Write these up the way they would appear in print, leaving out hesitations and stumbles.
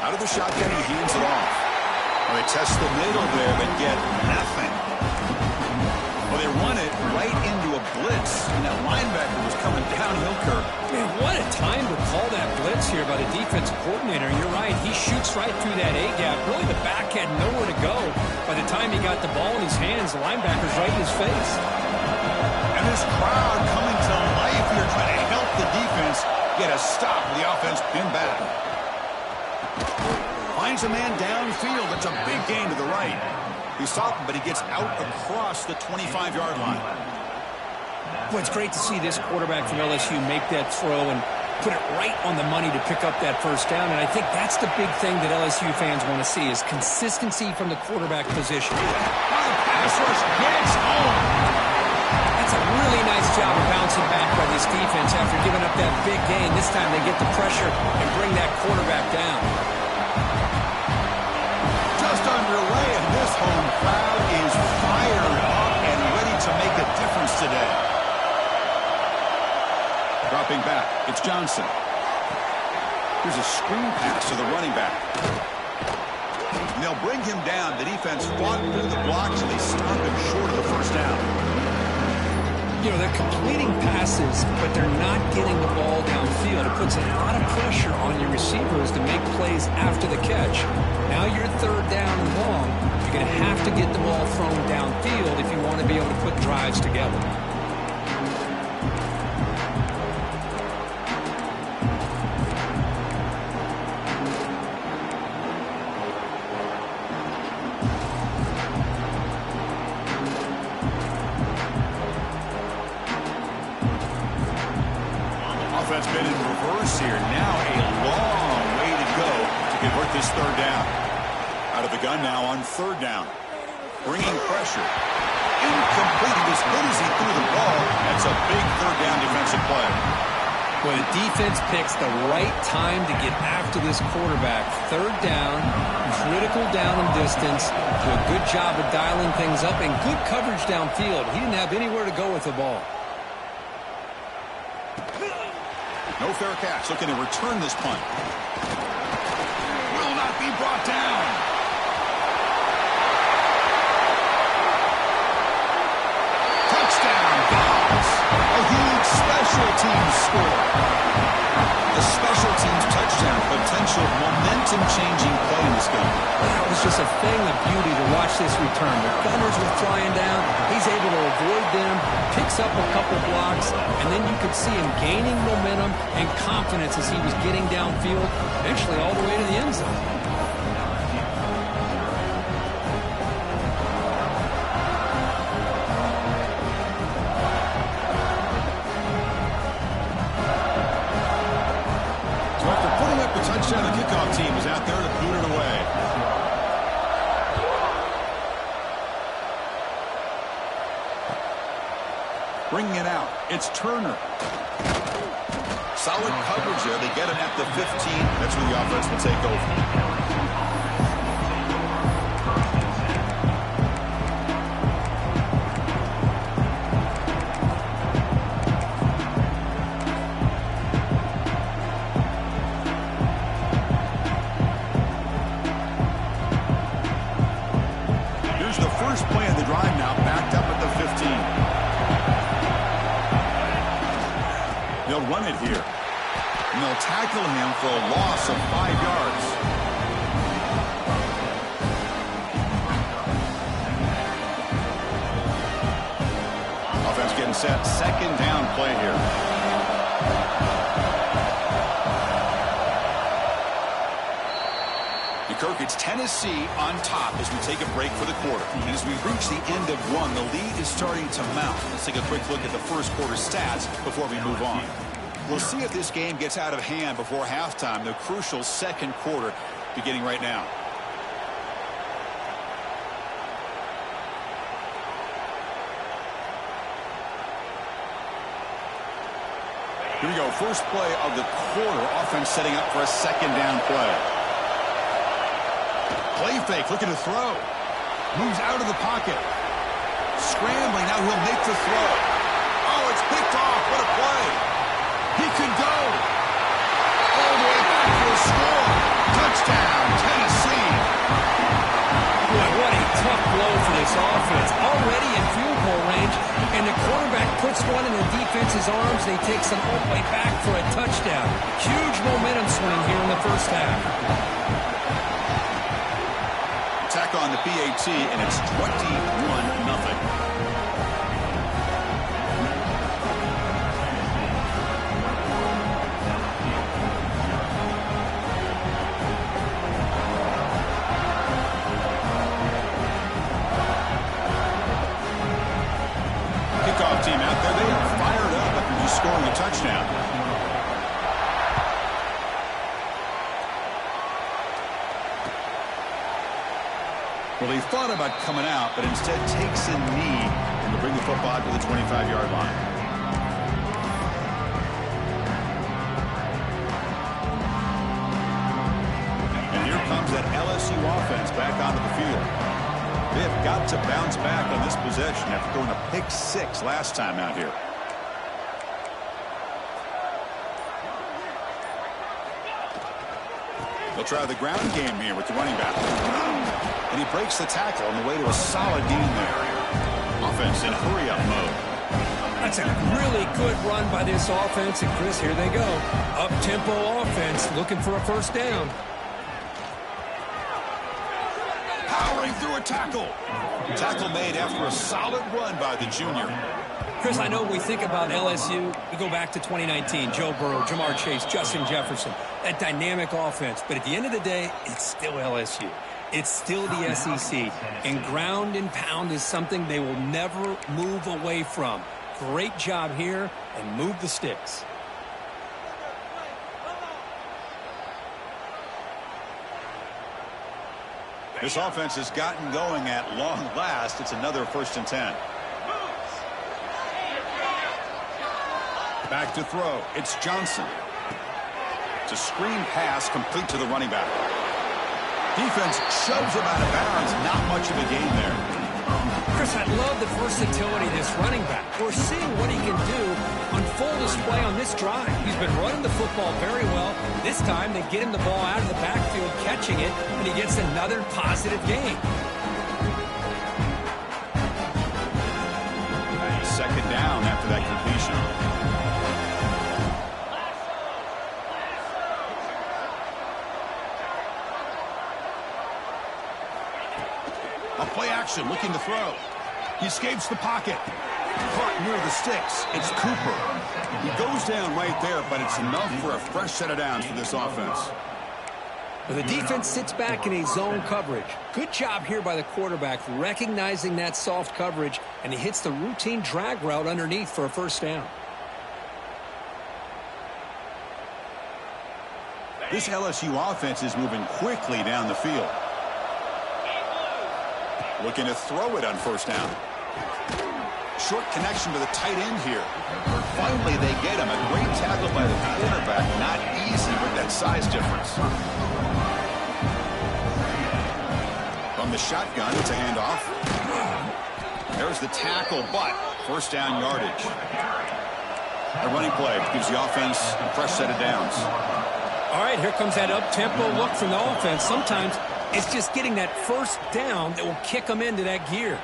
Out of the shotgun, he hands it off. Well, they test the middle there, but get nothing. Well, they run it right into a blitz, and that linebacker was coming downhill, Kirk. Man, what a time to call that blitz here by the defensive coordinator. You're right. He shoots right through that A-gap. Really, the back had nowhere to go. By the time he got the ball in his hands, the linebacker's right in his face. And this crowd coming to life here, trying to help the defense get a stop with the offense pinned back. Finds a man downfield. That's a big gain to the right. He stopped him, but he gets out across the 25-yard line. Well, it's great to see this quarterback from LSU make that throw and put it right on the money to pick up that first down. And I think that's the big thing that LSU fans want to see is consistency from the quarterback position. Pass rush gets home. That's a really nice job of bouncing back by this defense after giving up that big gain. This time they get the pressure and bring that quarterback down. Just underway, and this home crowd is fired up and ready to make a difference today. Dropping back, it's Johnson. Here's a screen pass to the running back. And they'll bring him down. The defense fought through the blocks, and they stopped him short of the first down. You know, they're completing passes, but they're not getting the ball downfield. It puts a lot of pressure on your receivers to make plays after the catch. Now you're third down and long. You're going to have to get the ball thrown downfield if you want to be able to put drives together. Offense been in reverse here. Now a long way to go to convert this third down. Out of the gun now on third down. Bringing pressure. Incomplete. As good as he threw the ball, that's a big third down defensive play. Well, the defense picks the right time to get after this quarterback. Third down, critical down and distance. Do a good job of dialing things up and good coverage downfield. He didn't have anywhere to go with the ball. No fair catch. Looking to return this punt. Will not be brought down. Touchdown, Dogs. A huge special teams score. The special teams touchdown. Potential momentum-changing play in this game. That was just a thing of beauty to watch this return. The gunners were flying down. He's able to avoid them, picks up a couple blocks, and then you could see him gaining momentum and confidence as he was getting downfield, eventually all the way to the end zone. So after putting up the touchdown, the kickoff team is out there to boot it away. Bringing it out, it's Turner. Solid coverage there. They get him at the 15. That's where the offense will take over. Here's the first play of the drive now, backed up at the 15. They'll run it here. And they'll tackle him for a loss of 5 yards. Offense getting set. Second down play here. Kirk, it's Tennessee on top as we take a break for the quarter. And as we reach the end of one, the lead is starting to mount. Let's take a quick look at the first quarter stats before we move on. We'll see if this game gets out of hand before halftime, the crucial second quarter beginning right now. Here we go, first play of the quarter. Offense setting up for a second down play. Play fake, looking to throw. Moves out of the pocket. Scrambling, now he'll make the throw. Oh, it's picked off, what a play. He could go. All the way back for a score. Touchdown. quarterback puts one in the defense's arms, and he takes them all the way back for a touchdown. Huge momentum swing here in the first half. Tack on the PAT, and it's 21-0. Kickoff team out there. They are fired up after just scoring a touchdown. Well, he thought about coming out, but instead takes a knee to bring the football to the 25-yard line. And here comes that LSU offense back onto the field. They have got to bounce back on this possession after throwing a pick 6 last time out here. They'll try the ground game here with the running back. And he breaks the tackle on the way to a solid gain there. Offense in hurry-up mode. That's a really good run by this offense. And, Chris, here they go. Up-tempo offense looking for a first down. Powering through a tackle. Tackle made after a solid run by the junior. Chris, I know we think about LSU. We go back to 2019. Joe Burrow, Jamar Chase, Justin Jefferson. That dynamic offense. But at the end of the day, it's still LSU. It's still the SEC. And ground and pound is something they will never move away from. Great job here, and move the sticks. This offense has gotten going at long last. It's another 1st and 10. Back to throw. It's Johnson. It's a screen pass complete to the running back. Defense shoves him out of bounds. Not much of a gain there. Chris, I love the versatility of this running back. We're seeing what he can do on full display on this drive. He's been running the football very well. This time, they get him the ball out of the backfield, catching it, and he gets another positive gain. Second down after that completion. A play action, looking to throw. He escapes the pocket. Caught near the sticks. It's Cooper. He goes down right there, but it's enough for a fresh set of downs for this offense. Well, the defense sits back in a zone coverage. Good job here by the quarterback, recognizing that soft coverage, and he hits the routine drag route underneath for a first down. This LSU offense is moving quickly down the field. Looking to throw it on first down. Short connection to the tight end here. Finally, they get him. A great tackle by the quarterback. Not easy with that size difference. From the shotgun, it's a handoff. There's the tackle, but first down yardage. A running play gives the offense a fresh set of downs. All right, here comes that up-tempo look from the offense. Sometimes it's just getting that first down that will kick them into that gear.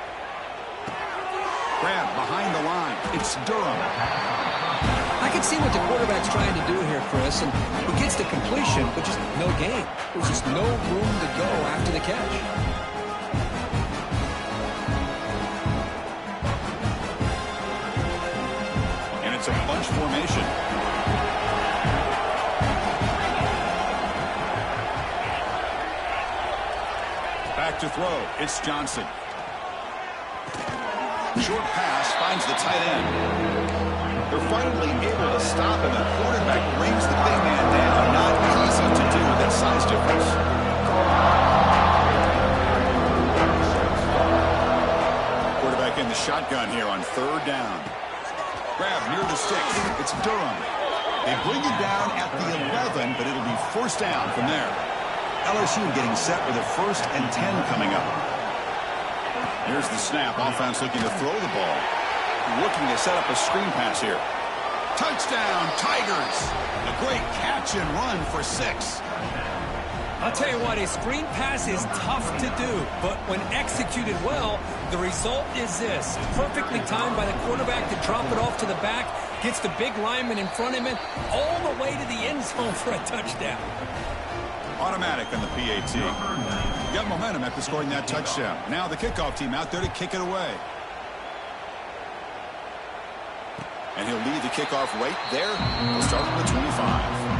Grab behind the line. It's Durham. I can see what the quarterback's trying to do here, Chris, and he gets the completion, but just no gain. There's just no room to go after the catch. And it's a bunch formation. Back to throw. It's Johnson. Short pass finds the tight end. They're finally able to stop him. The quarterback brings the big man down. Not easy to do with that size difference. Quarterback in the shotgun here on third down. Grab near the sticks. It's Durham. They bring it down at the 11, but it'll be first down from there. LSU getting set with a 1st and 10 coming up. Here's the snap. Offense looking to throw the ball. Looking to set up a screen pass here. Touchdown, Tigers. A great catch and run for 6. I'll tell you what, a screen pass is tough to do, but when executed well, the result is this. Perfectly timed by the quarterback to drop it off to the back, gets the big lineman in front of him, all the way to the end zone for a touchdown. Automatic on the PAT. Got momentum after scoring that touchdown. Now the kickoff team out there to kick it away. And he'll lead the kickoff right there. He'll start from the 25.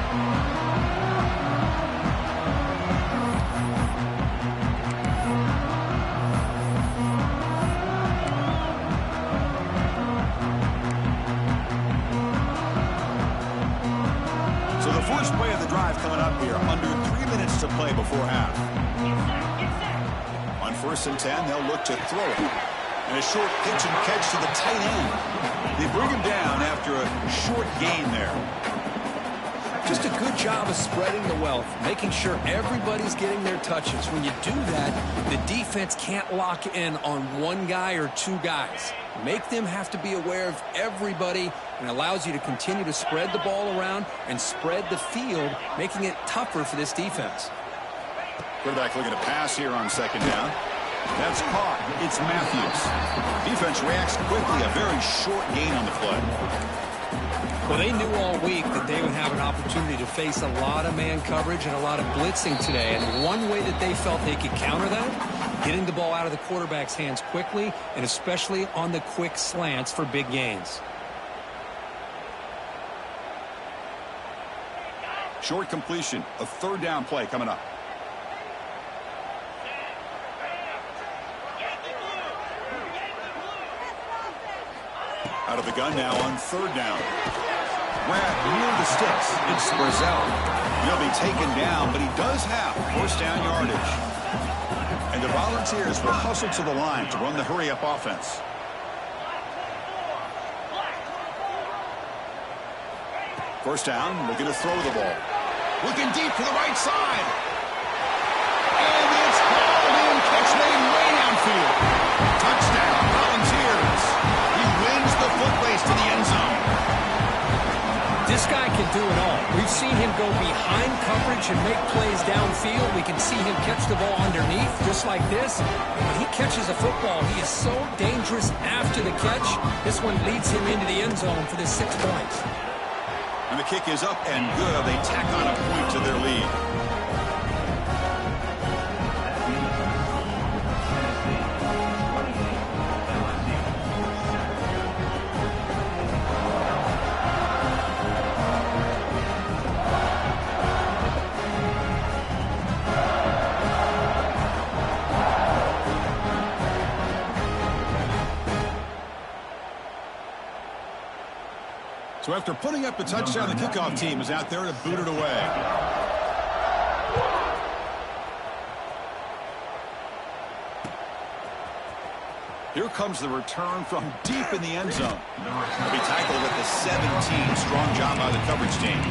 First play of the drive coming up here. Under 3 minutes to play before half. On 1st and 10, they'll look to throw it. And a short pitch and catch to the tight end. They bring him down after a short gain there. Just a good job of spreading the wealth, making sure everybody's getting their touches. When you do that, the defense can't lock in on one guy or two guys. Make them have to be aware of everybody, and allows you to continue to spread the ball around and spread the field, making it tougher for this defense. Quarterback looking to pass here on 2nd down. That's caught. It's Matthews. Defense reacts quickly. A very short gain on the play. Well, they knew all week that they would have an opportunity to face a lot of man coverage and a lot of blitzing today. And one way that they felt they could counter that, getting the ball out of the quarterback's hands quickly, and especially on the quick slants for big gains. Short completion. A 3rd down play coming up. Out of the gun now on 3rd down. Wrapped near the sticks. It's Brazzell. He'll be taken down, but he does have 1st down yardage. And the Volunteers will hustle to the line to run the hurry-up offense. First down, looking to throw the ball. Looking deep to the right side. And it's hauled in. Catch made way downfield. Touchdown, Volunteers. He wins the foot race to the end zone. This guy can do it all. We've seen him go behind coverage and make plays downfield. We can see him catch the ball underneath, just like this. When he catches a football, he is so dangerous after the catch. This one leads him into the end zone for the 6 points. And the kick is up and good. They tack on a point to their lead. So after putting up the touchdown, the kickoff team is out there to boot it away. Here comes the return from deep in the end zone. He'll be tackled at the 17. Strong job by the coverage team.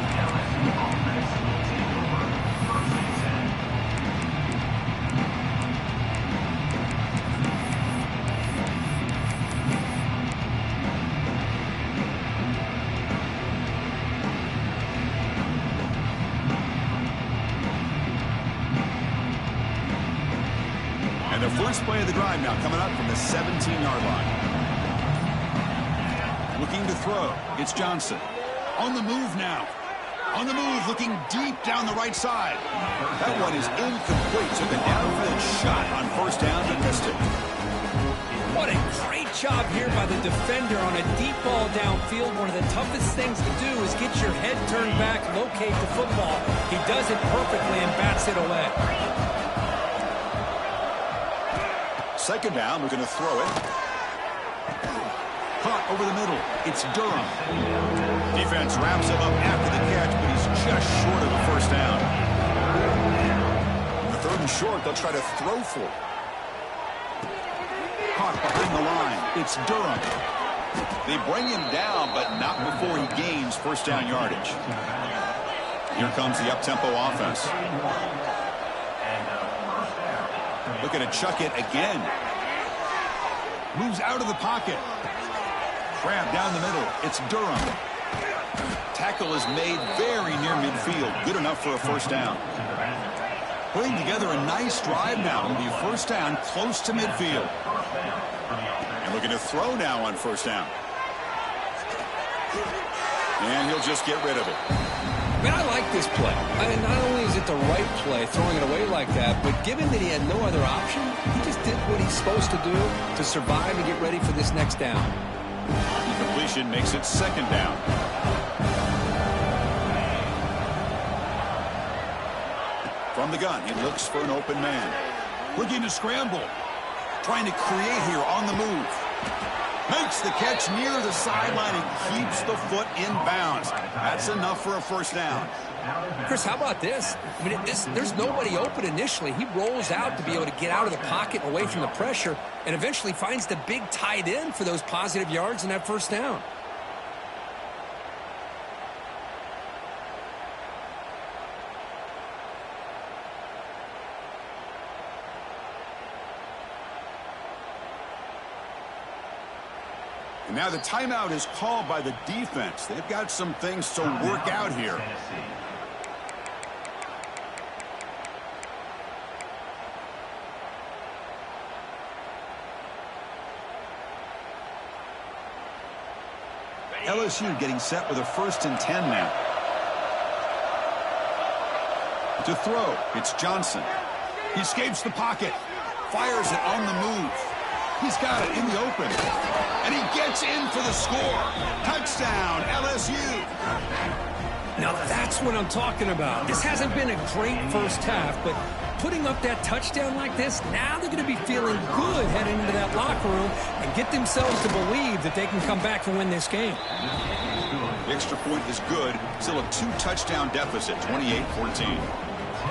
And the first play of the drive now coming up from the 17-yard line. Looking to throw. It's Johnson. On the move now. On the move, looking deep down the right side. That one is incomplete. Took a downfield shot on 1st down and missed it. What a great job here by the defender on a deep ball downfield. One of the toughest things to do is get your head turned back, locate the football. He does it perfectly and bats it away. 2nd down, we're going to throw it. Caught over the middle. It's Durham. Defense wraps him up after the catch, but he's just short of the 1st down. On the 3rd and short, they'll try to throw for it. Caught behind the line. It's Durham. They bring him down, but not before he gains 1st down yardage. Here comes the up-tempo offense. Looking to chuck it again. Moves out of the pocket. Grab down the middle. It's Durham. Tackle is made very near midfield. Good enough for a 1st down. Putting together a nice drive now. It'll be first down close to midfield. And looking to throw now on first down. And he'll just get rid of it. Man, I like this play. Not only is it the right play, throwing it away like that, but given that he had no other option, he just did what he's supposed to do to survive and get ready for this next down. The completion makes it second down. From the gun, he looks for an open man. Looking to scramble. Trying to create here on the move. Makes the catch near the sideline and keeps the foot in bounds. That's enough for a first down. Chris, how about this? I mean, there's nobody open initially. He rolls out to be able to get out of the pocket away from the pressure and eventually finds the big tight end for those positive yards in that first down. And now the timeout is called by the defense. They've got some things to work out here. LSU getting set with a 1st and 10 now. To throw, it's Johnson. He escapes the pocket. Fires it on the move. He's got it in the open. And he gets in for the score. Touchdown, LSU. Now that's what I'm talking about. This hasn't been a great first half, but putting up that touchdown like this, now they're going to be feeling good heading into that locker room and get themselves to believe that they can come back and win this game. The extra point is good. Still a 2-touchdown deficit, 28-14.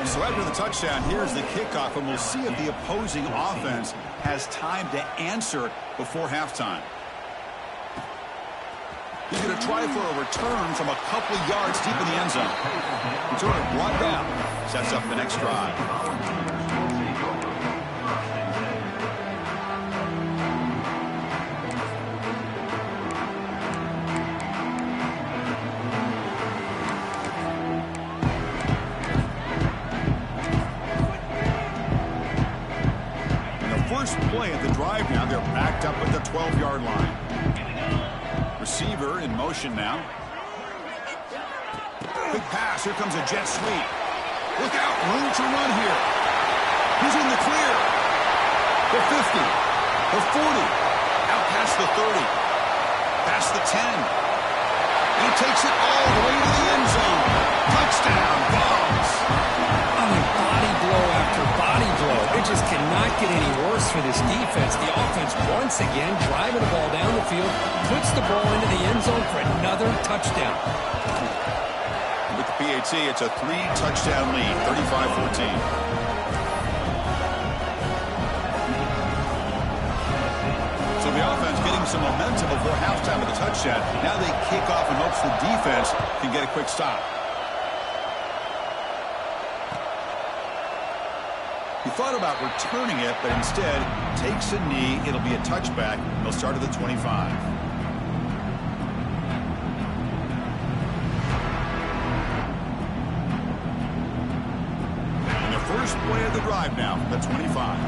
So after the touchdown, here's the kickoff, and we'll see if the opposing offense has time to answer before halftime. He's going to try for a return from a couple of yards deep in the end zone. Returner brought down. Sets up the next drive. Play at the drive now. They're backed up at the 12-yard line. Receiver in motion now. Big pass. Here comes a jet sweep. Look out. Room to run here. He's in the clear. The 50. The 40. Out past the 30. Past the 10. And he takes it all the way to the end zone. Touchdown. Bombs. I mean, body blow after body blow. It just cannot get any worse for this defense. The offense, once again, driving the ball down the field, puts the ball into the end zone for another touchdown. With the PAT, it's a 3-touchdown lead, 35-14. So the offense getting some momentum before halftime with the touchdown. Now they kick off in hopes the defense can get a quick stop. He thought about returning it, but instead takes a knee. It'll be a touchback. He'll start at the 25. And the first play of the drive now, the 25.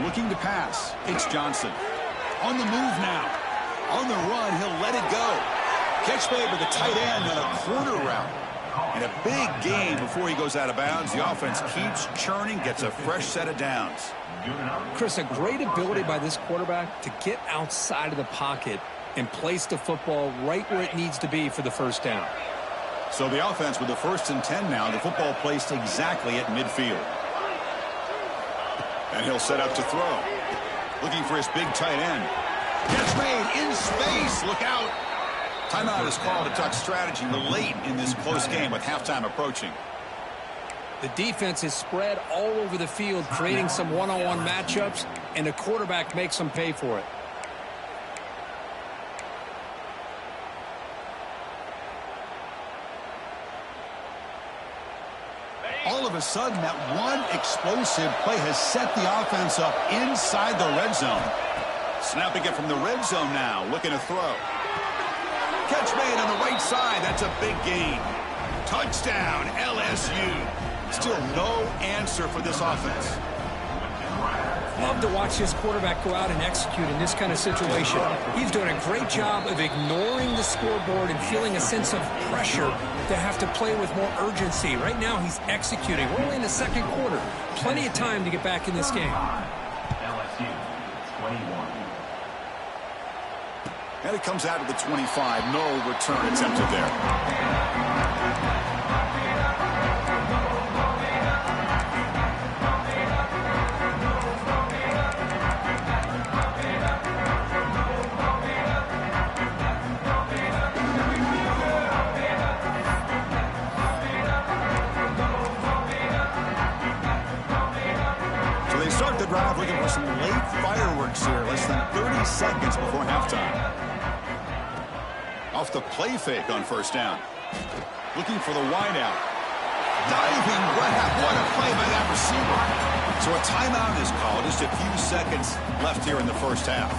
Looking to pass. It's Johnson. On the move now. On the run, he'll let it go. Catch made with the tight end on a corner route. And a big gain before he goes out of bounds. The offense keeps churning, gets a fresh set of downs. Chris, a great ability by this quarterback to get outside of the pocket and place the football right where it needs to be for the first down. So the offense with the 1st and 10 now, the football placed exactly at midfield. And he'll set up to throw. Looking for his big tight end. Catch made in space. Look out. Timeout is called to talk strategy late in this close game with halftime approaching. The defense is spread all over the field, creating some one-on-one matchups, and the quarterback makes them pay for it. All of a sudden, that one explosive play has set the offense up inside the red zone. Snapping it from the red zone now, looking to throw. Catch made on the right side. That's a big gain. Touchdown, LSU. Still no answer for this offense. Love to watch this quarterback go out and execute in this kind of situation. He's doing a great job of ignoring the scoreboard and feeling a sense of pressure to have to play with more urgency. Right now, he's executing. We're only in the second quarter. Plenty of time to get back in this game. LSU, 21. And it comes out to the 25. No return attempted there. Looking for some late fireworks here, less than 30 seconds before halftime. Off the play fake on first down. Looking for the wideout. Diving grab. What a play by that receiver. So a timeout is called. Just a few seconds left here in the first half.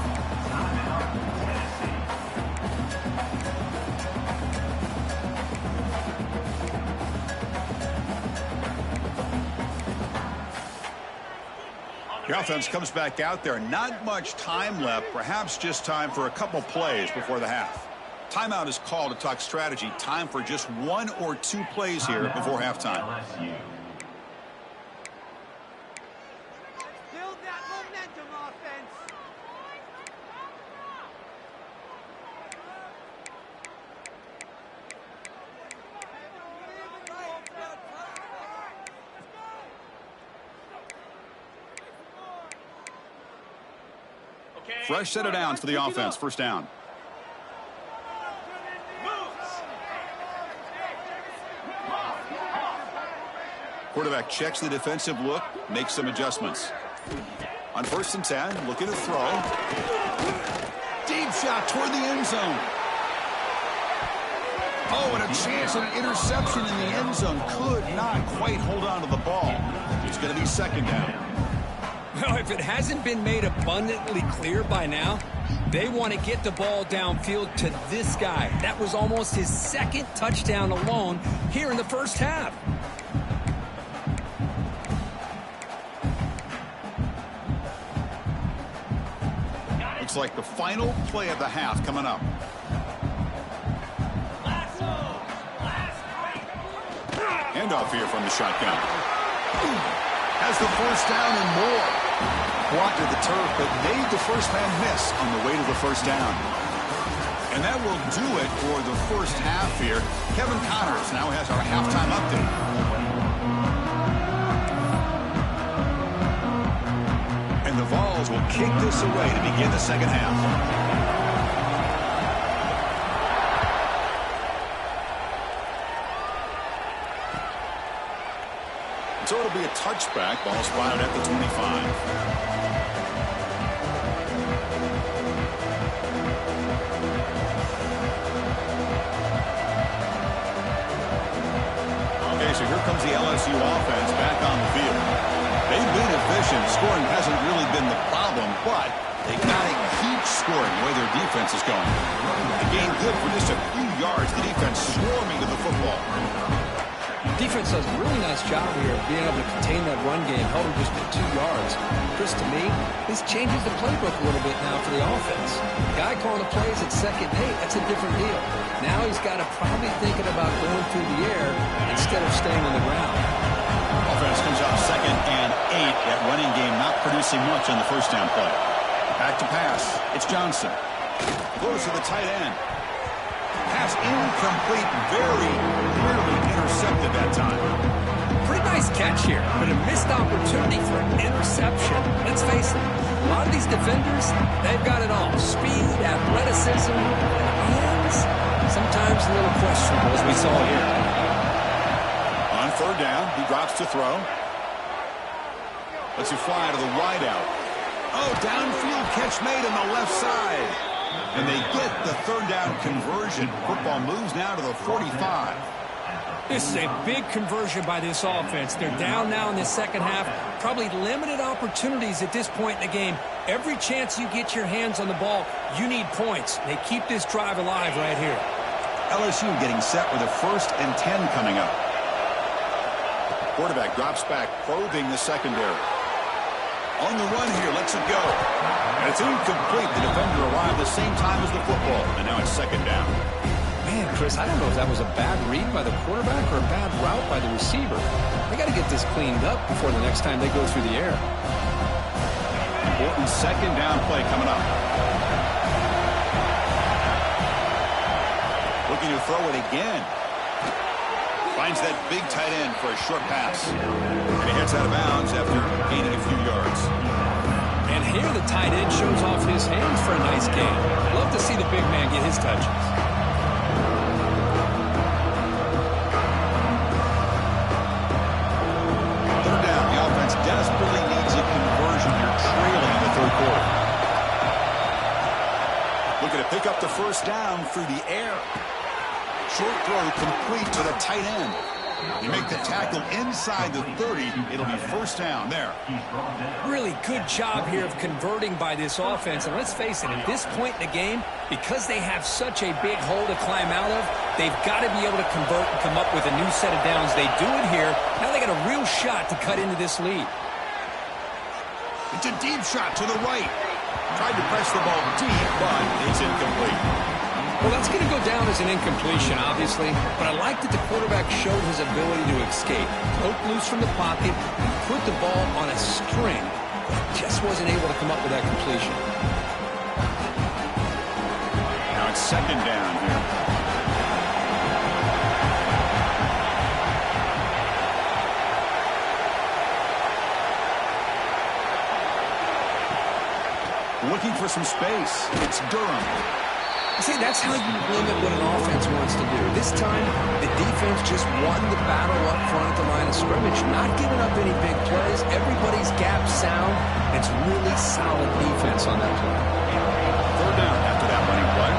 The offense comes back out there. Not much time left. Perhaps just time for a couple plays before the half. Timeout is called to talk strategy. Time for just 1 or 2 plays here before halftime. Build that momentum, offense. Fresh set of downs for the offense. First down. Quarterback checks the defensive look, makes some adjustments. On first and 10, looking to throw. Deep shot toward the end zone. Oh, and a chance at an interception in the end zone. Could not quite hold on to the ball. It's going to be second down. Well, if it hasn't been made abundantly clear by now, they want to get the ball downfield to this guy. That was almost his second touchdown alone here in the first half. Looks like the final play of the half coming up. Handoff here from the shotgun. Has the first down and more. Blocked at the turf, but made the first man miss on the way to the first down. And that will do it for the first half here. Kevin Connors now has our halftime update. And the Vols will kick this away to begin the second half. So it'll be a touchback. Ball spotted at the 25. Okay, so here comes the LSU offense back on the field. They've been efficient. Scoring hasn't really been the problem, but they got to keep scoring the way their defense is going. The game good for just a few yards. The defense swarming to the football. Defense does a really nice job here of being able to contain that run game, held him just at 2 yards. Chris, to me, this changes the playbook a little bit now for the offense. The guy calling the plays at second and 8, that's a different deal. Now he's got to probably thinking about going through the air instead of staying on the ground. Offense comes out second and 8. That running game not producing much on the first down play. Back to pass. It's Johnson. Goes to the tight end. Pass incomplete, very clearly intercepted that time. Pretty nice catch here, but a missed opportunity for an interception. Let's face it, a lot of these defenders, they've got it all. Speed, athleticism, hands, sometimes a little questionable, as we saw here. On third down, he drops to throw. Lets you fly to the wideout. Oh, downfield catch made on the left side. And they get the third down conversion. Football moves now to the 45. This is a big conversion by this offense. They're down now in the second half. Probably limited opportunities at this point in the game. Every chance you get your hands on the ball, you need points. They keep this drive alive right here. LSU getting set with a 1st and 10 coming up. Quarterback drops back, probing the secondary. On the run here, lets it go. And it's incomplete. The defender arrived the same time as the football, and now it's 2nd down. Man, Chris, I don't know if that was a bad read by the quarterback or a bad route by the receiver. They got to get this cleaned up before the next time they go through the air. Important 2nd down play coming up. Looking to throw it again. Finds that big tight end for a short pass. And he heads out of bounds after gaining a few yards. And here the tight end shows off his hands for a nice gain. Love to see the big man get his touches. 3rd down. The offense desperately needs a conversion here, trailing in the 3rd quarter. Looking to pick up the 1st down through the air. Short throw complete to the tight end. You make the tackle inside the 30. It'll be 1st down there. Really good job here of converting by this offense. And let's face it, at this point in the game, because they have such a big hole to climb out of, they've got to be able to convert and come up with a new set of downs. They do it here. Now they got a real shot to cut into this lead. It's a deep shot to the right. Tried to press the ball deep, but it's incomplete. Well, that's going to go down as an incompletion, obviously, but I like that the quarterback showed his ability to escape, broke loose from the pocket, and put the ball on a string. Just wasn't able to come up with that completion. Now it's 2nd down here. Looking for some space. It's Durham. See, that's how you limit what an offense wants to do. This time, the defense just won the battle up front at the line of scrimmage, not giving up any big plays. Everybody's gap sound. It's really solid defense on that play. 3rd down after that running play.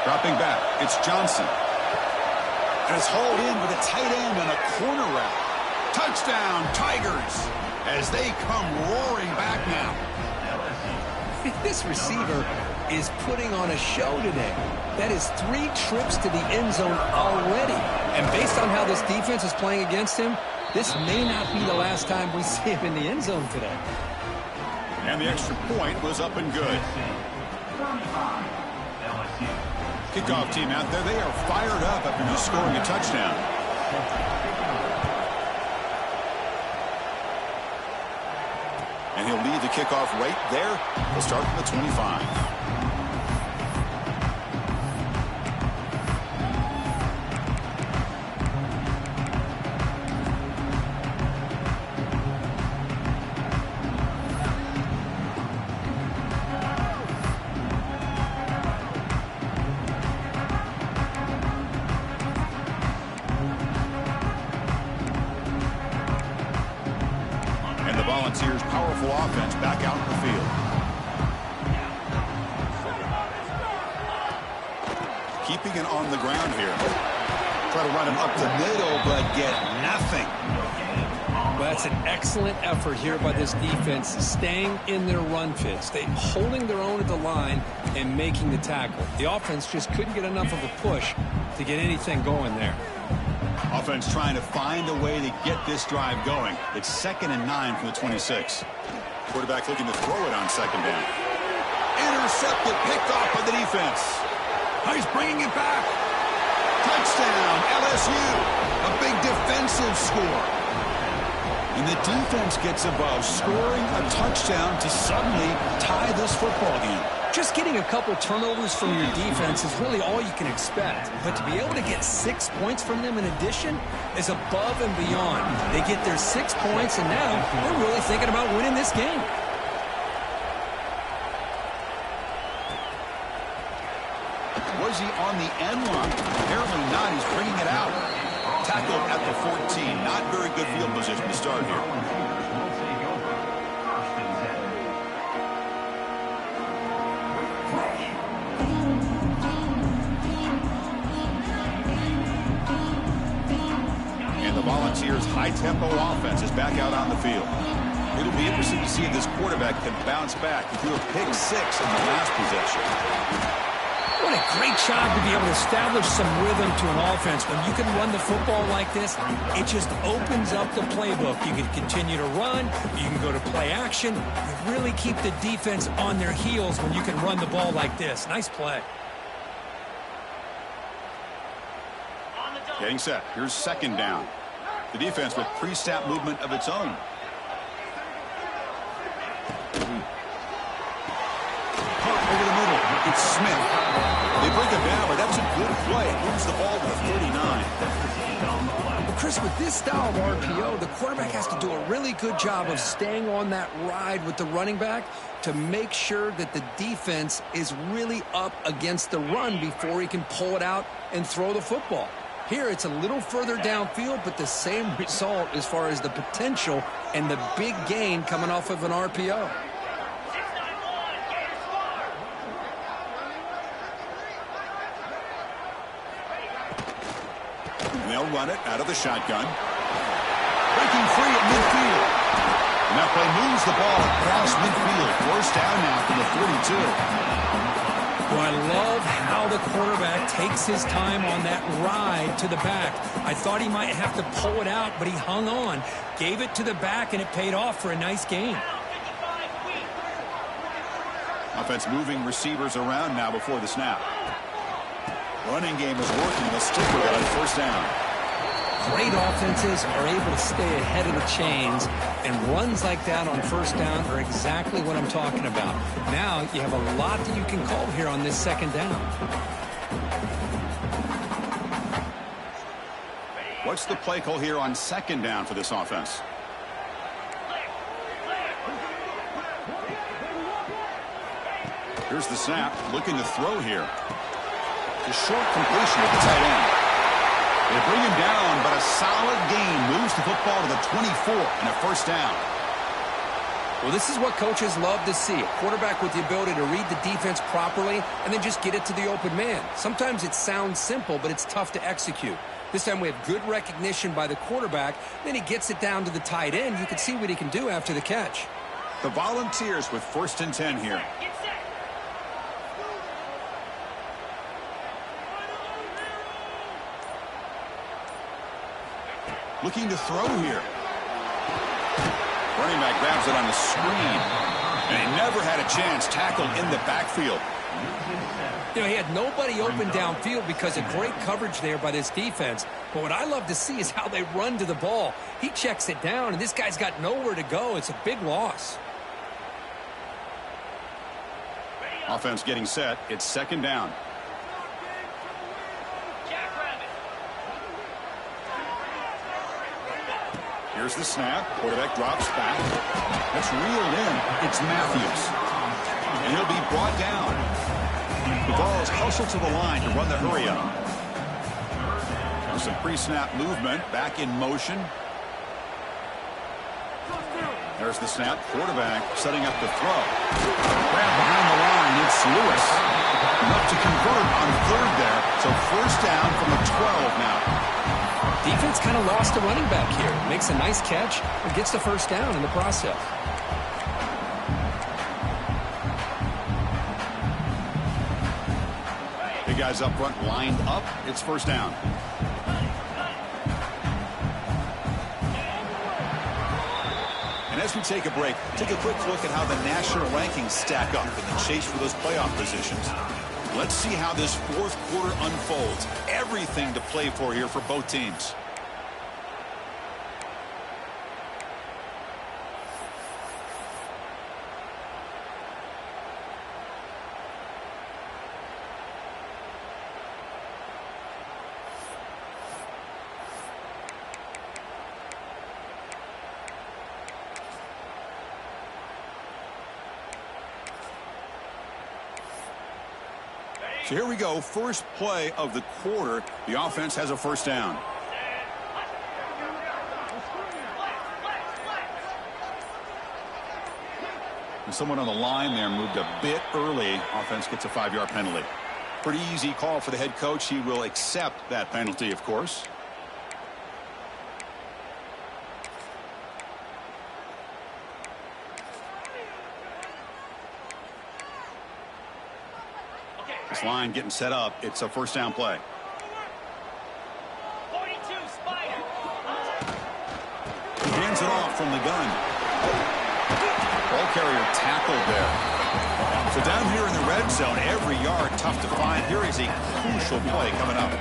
Dropping back, it's Johnson. And it's hauled in with a tight end on a corner route. Touchdown, Tigers, as they come roaring back now. This receiver is putting on a show today. That is 3 trips to the end zone already. And based on how this defense is playing against him, this may not be the last time we see him in the end zone today. And the extra point was up and good. Kickoff team out there, they are fired up after just scoring a touchdown. And he'll lead the kickoff right there. We'll start from the 25. Volunteers' powerful offense back out in the field. Keeping it on the ground here. Try to run him up the middle, but get nothing. Well, that's an excellent effort here by this defense, staying in their run fits. They holding their own at the line and making the tackle. The offense just couldn't get enough of a push to get anything going there. Offense trying to find a way to get this drive going. It's 2nd and 9 from the 26. Quarterback looking to throw it on 2nd down. Intercepted, picked off by the defense. He's bringing it back. Touchdown, LSU. A big defensive score. And the defense gets above, scoring a touchdown to suddenly tie this football game. Just getting a couple turnovers from your defense is really all you can expect. But to be able to get 6 points from them in addition is above and beyond. They get their 6 points, and now they're really thinking about winning this game. Was he on the end line? Apparently not. He's bringing it out. Tackled at the 14. Not very good field position to start here. Volunteers' high-tempo offense is back out on the field. It'll be interesting to see if this quarterback can bounce back. He threw a pick 6 in the last possession. What a great job to be able to establish some rhythm to an offense. When you can run the football like this, it just opens up the playbook. You can continue to run. You can go to play action. You really keep the defense on their heels when you can run the ball like this. Nice play. Getting set. Here's second down. The defense with pre-snap movement of its own. Over the middle. It's Smith. They break it down, but that's a good play. Moves the ball to the 39. Well, Chris, with this style of RPO, the quarterback has to do a really good job of staying on that ride with the running back to make sure that the defense is really up against the run before he can pull it out and throw the football. Here, it's a little further downfield, but the same result as far as the potential and the big gain coming off of an RPO. And they'll run it out of the shotgun. Breaking free at midfield. And that play moves the ball across midfield. First down now from the 42. Well, I love how the quarterback takes his time on that ride to the back. I thought he might have to pull it out, but he hung on, gave it to the back, and it paid off for a nice gain. Offense moving receivers around now before the snap. Running game is working. They'll stick with it on first down. Great offenses are able to stay ahead of the chains, and runs like that on first down are exactly what I'm talking about. Now you have a lot that you can call here on this second down. What's the play call here on second down for this offense? Here's the snap. Looking to throw here. The short completion of the tight end. They bring him down, but a solid gain moves the football to the 24 and a first down. Well, this is what coaches love to see. A quarterback with the ability to read the defense properly and then just get it to the open man. Sometimes it sounds simple, but it's tough to execute. This time we have good recognition by the quarterback. Then he gets it down to the tight end. You can see what he can do after the catch. The Volunteers with first and 10 here. Looking to throw here. Running back grabs it on the screen. And he never had a chance. Tackled in the backfield. You know, he had nobody open downfield because of great coverage there by this defense. But what I love to see is how they run to the ball. He checks it down, and this guy's got nowhere to go. It's a big loss. Offense getting set. It's second down. Here's the snap. Quarterback drops back. That's reeled in. It's Matthews. And he'll be brought down. The ball is hustled to the line to run the hurry up. There's some pre-snap movement. Back in motion. There's the snap. Quarterback setting up the throw. Grab behind the line. It's Lewis. Enough to convert on third there. So first down from the 12 now. Defense kind of lost a running back here. Makes a nice catch and gets the first down in the process. Big guys up front lined up. It's first down. And as we take a break, take a quick look at how the national rankings stack up in the chase for those playoff positions. Let's see how this fourth quarter unfolds. Everything to play for here for both teams. So here we go. First play of the quarter. The offense has a first down. And someone on the line there moved a bit early. Offense gets a 5-yard penalty. Pretty easy call for the head coach. He will accept that penalty, of course. This line getting set up. It's a first down play. 42 Spider. He hands it off from the gun. Ball carrier tackled there. So down here in the red zone, every yard tough to find. Here is a crucial play coming up.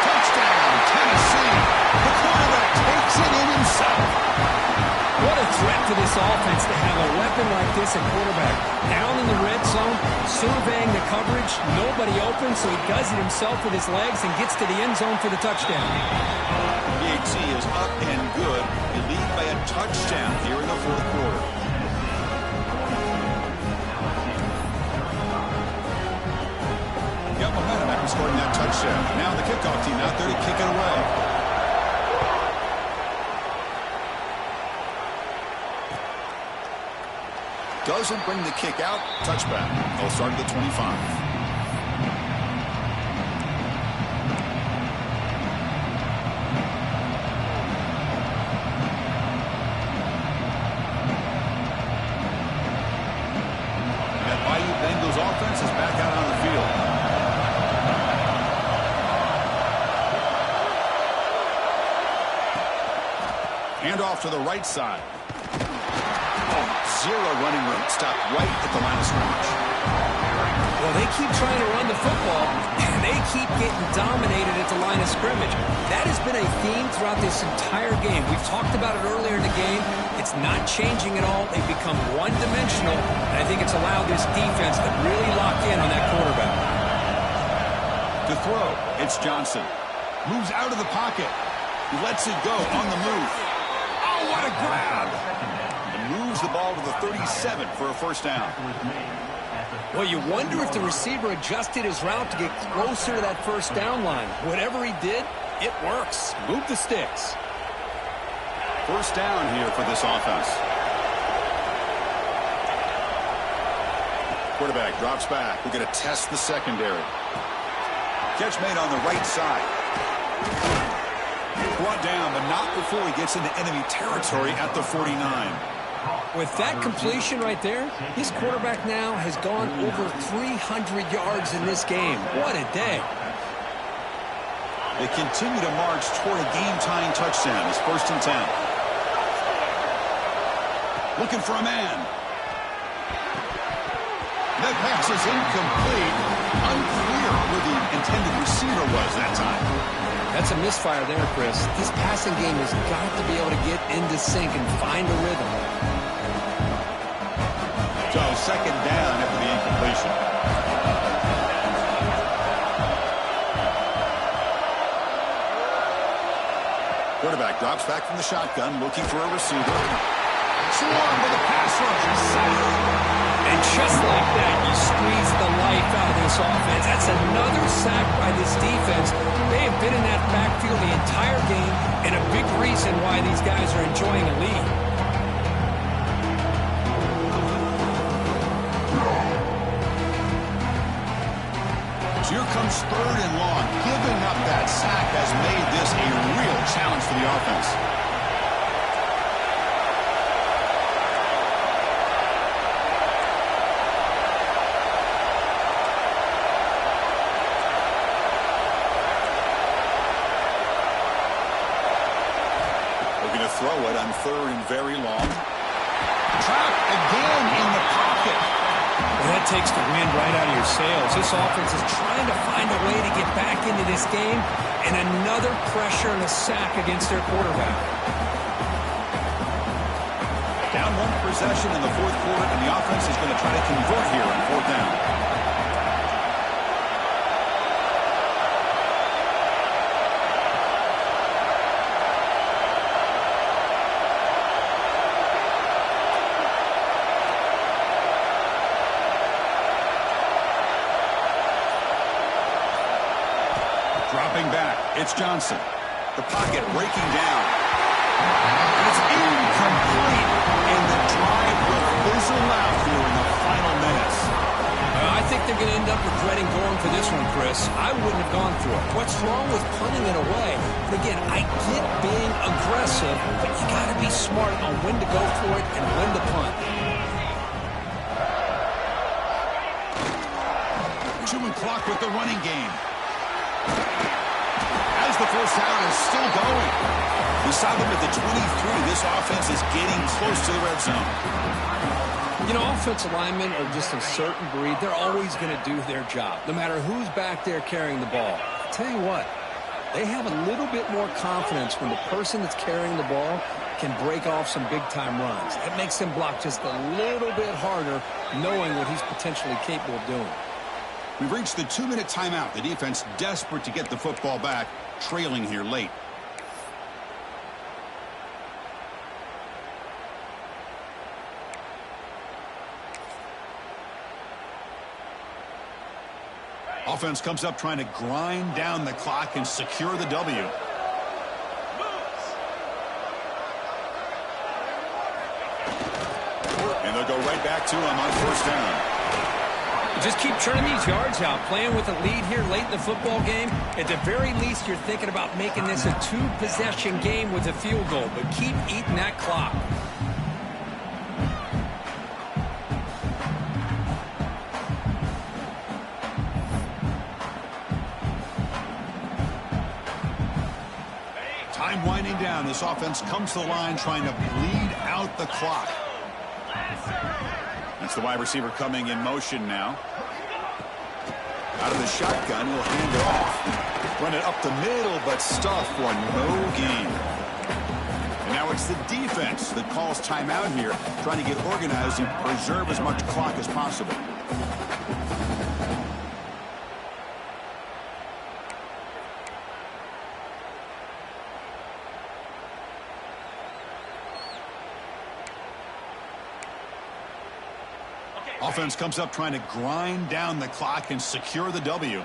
Touchdown, Tennessee. The quarterback takes it in himself. What a threat to this offense to have a weapon like this at quarterback. Down in the red zone, surveying the coverage, nobody open, so he does it himself with his legs and gets to the end zone for the touchdown. PAT is up and good. They lead by a touchdown here in the fourth quarter. Got momentum after scoring that touchdown. Now the kickoff team out there to kick it away. Doesn't bring the kick out. Touchback. They'll start at the 25. Bengals offense is back out on the field. Hand off to the right side. Zero running room. Stopped right at the line of scrimmage. Well, they keep trying to run the football, and they keep getting dominated at the line of scrimmage. That has been a theme throughout this entire game. We've talked about it earlier in the game. It's not changing at all. They've become one-dimensional, and I think it's allowed this defense to really lock in on that quarterback. To throw, it's Johnson. Moves out of the pocket. He lets it go on the move. Oh, what a grab! And moves the ball to the 37 for a first down. Well, you wonder if the receiver adjusted his route to get closer to that first down line. Whatever he did, it works. Move the sticks. First down here for this offense. Quarterback drops back. We're going to test the secondary. Catch made on the right side. Brought down, but not before he gets into enemy territory at the 49. With that completion right there, this quarterback now has gone over 300 yards in this game. What a day. They continue to march toward a game-tying touchdown. It's 1st and 10. Looking for a man. That pass is incomplete. Unclear where the intended receiver was that time. That's a misfire there, Chris. This passing game has got to be able to get into sync and find a rhythm. So 2nd down after the incompletion. Quarterback drops back from the shotgun, looking for a receiver. Swarmed by the pass rush. And just like that, you squeeze the life out of this offense. That's another sack by this defense. They have been in that backfield the entire game, and a big reason why these guys are enjoying a lead. Here comes 3rd and long. Giving up that sack has made this a real challenge for the offense. Looking to throw it on 3rd and very long. Trapped again in the pocket. Well, that takes the wind right out of your sails. This offense is trying to find a way to get back into this game, and another pressure and a sack against their quarterback. Down 1 possession in the 4th quarter, and the offense is going to try to convert here on 4th down. Dropping back, it's Johnson. The pocket breaking down. It's incomplete, and the drive will fizzle out here in the final minutes. I think they're going to end up regretting going for for this one, Chris. I wouldn't have gone for it. What's wrong with punting it away? But again, I get being aggressive, but you got to be smart on when to go for it and when to punt. Chewing clock with the running game. As the first down is still going. We saw them at the 23. This offense is getting close to the red zone. You know, offensive linemen are just a certain breed. They're always going to do their job, no matter who's back there carrying the ball. I'll tell you what, they have a little bit more confidence when the person that's carrying the ball can break off some big-time runs. It makes them block just a little bit harder, knowing what he's potentially capable of doing. We've reached the 2-minute timeout. The defense desperate to get the football back, trailing here late. Offense comes up trying to grind down the clock and secure the W. And they'll go right back to him on first down. Just keep churning these yards out, playing with a lead here late in the football game. At the very least, you're thinking about making this a two-possession game with a field goal, but keep eating that clock. Time winding down. This offense comes to the line trying to bleed out the clock. That's the wide receiver coming in motion now. Out of the shotgun, he'll hand it off. Run it up the middle, but stuffed for no gain. And now it's the defense that calls timeout here, trying to get organized and preserve as much clock as possible. Offense comes up trying to grind down the clock and secure the W.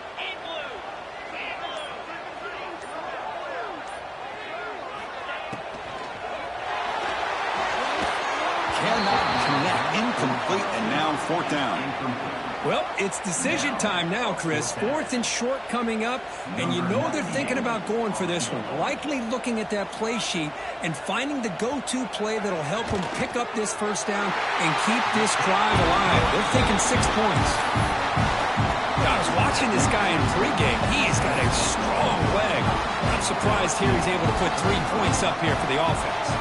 Cannot connect. Incomplete, and now fourth down. Well, it's decision time now, Chris. Fourth and short coming up, and you know they're thinking about going for this one. Likely looking at that play sheet and finding the go-to play that'll help them pick up this first down and keep this drive alive. They're thinking 6 points. I was watching this guy in pregame. He's got a strong leg. I'm surprised here he's able to put 3 points up here for the offense.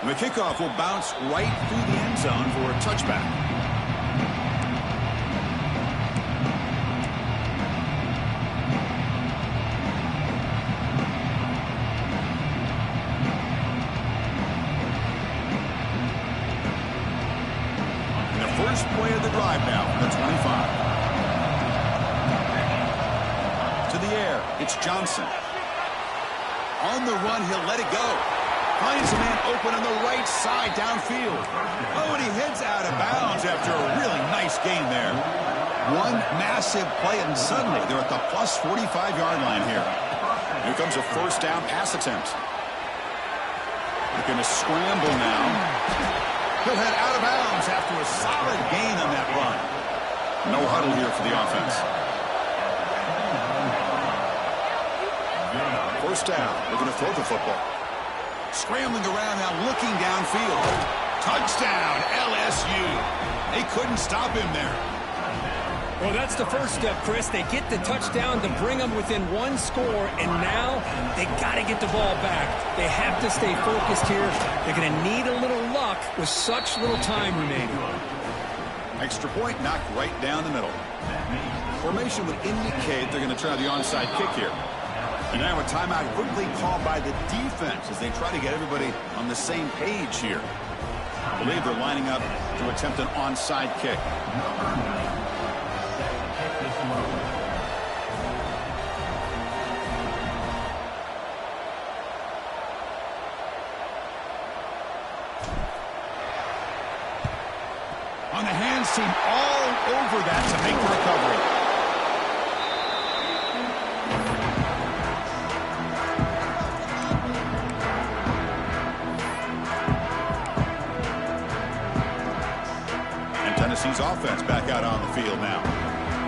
The kickoff will bounce right through the end zone for a touchback. And the first play of the drive now, the 25. To the air, it's Johnson. On the run, he'll let it go. Finds a man open on the right side downfield. Oh, and he heads out of bounds after a really nice gain there. One massive play, and suddenly they're at the plus 45-yard line here. Here comes a first down pass attempt. They're going to scramble now. He'll head out of bounds after a solid gain on that run. No huddle here for the offense. First down. They're going to throw the football. Scrambling around now, looking downfield. Touchdown, LSU. They couldn't stop him there. Well, that's the first step, Chris. They get the touchdown to bring them within one score, and now they got to get the ball back. They have to stay focused here. They're going to need a little luck with such little time remaining. Extra point knocked right down the middle. Formation would indicate they're going to try the onside kick here. And now a timeout quickly called by the defense as they try to get everybody on the same page here. I believe they're lining up to attempt an onside kick. On the hands team all over that to make the recovery. Tennessee's offense back out on the field now.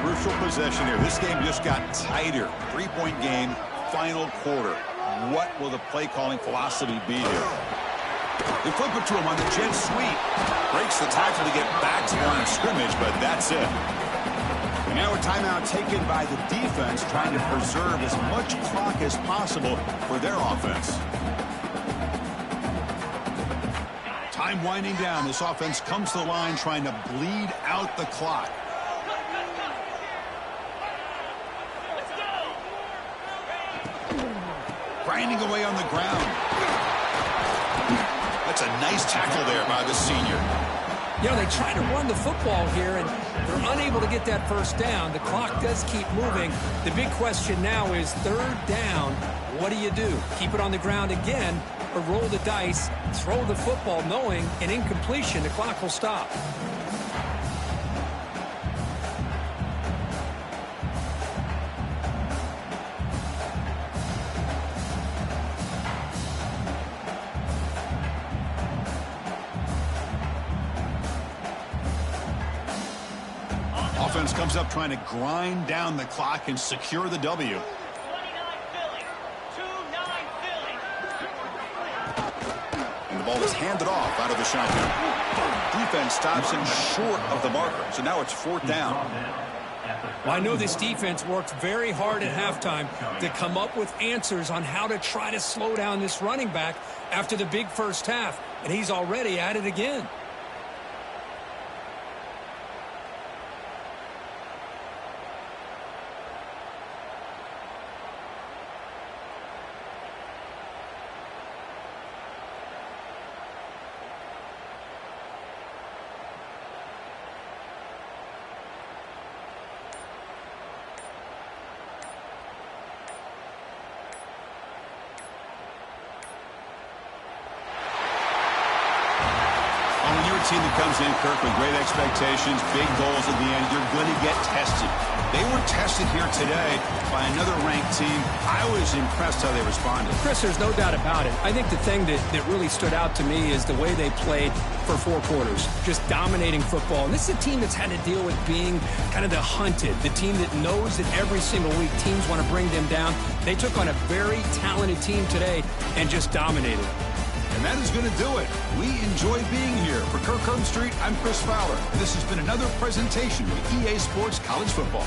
Crucial possession here. This game just got tighter. 3-point game, final quarter. What will the play calling philosophy be here? They flip it to him on the jet sweep. Breaks the tackle to get back to the line of scrimmage, but that's it. And now a timeout taken by the defense, trying to preserve as much clock as possible for their offense. Time winding down. This offense comes to the line trying to bleed out the clock. Grinding away on the ground. That's a nice tackle there by the senior. You know, they try to run the football here, and they're unable to get that first down. The clock does keep moving. The big question now is third down. What do? Keep it on the ground again, or roll the dice, throw the football, knowing an incompletion, the clock will stop. Offense comes up trying to grind down the clock and secure the W. 29 Philly. 2-9 Philly. And the ball is handed off out of the shotgun. Defense stops him short of the marker. So now it's fourth down. Well, I know this defense worked very hard at halftime to come up with answers on how to try to slow down this running back after the big first half. And he's already at it again. Team that comes in, Kirk, with great expectations, big goals at the end, you're going to get tested. They were tested here today by another ranked team. I was impressed how they responded. Chris, there's no doubt about it. I think the thing that really stood out to me is the way they played for 4 quarters, just dominating football. And this is a team that's had to deal with being kind of the hunted, the team that knows that every single week teams want to bring them down. They took on a very talented team today and just dominated. And that is going to do it. We enjoy being here. For Kirk Herbstreit, I'm Chris Fowler. This has been another presentation with EA Sports College Football.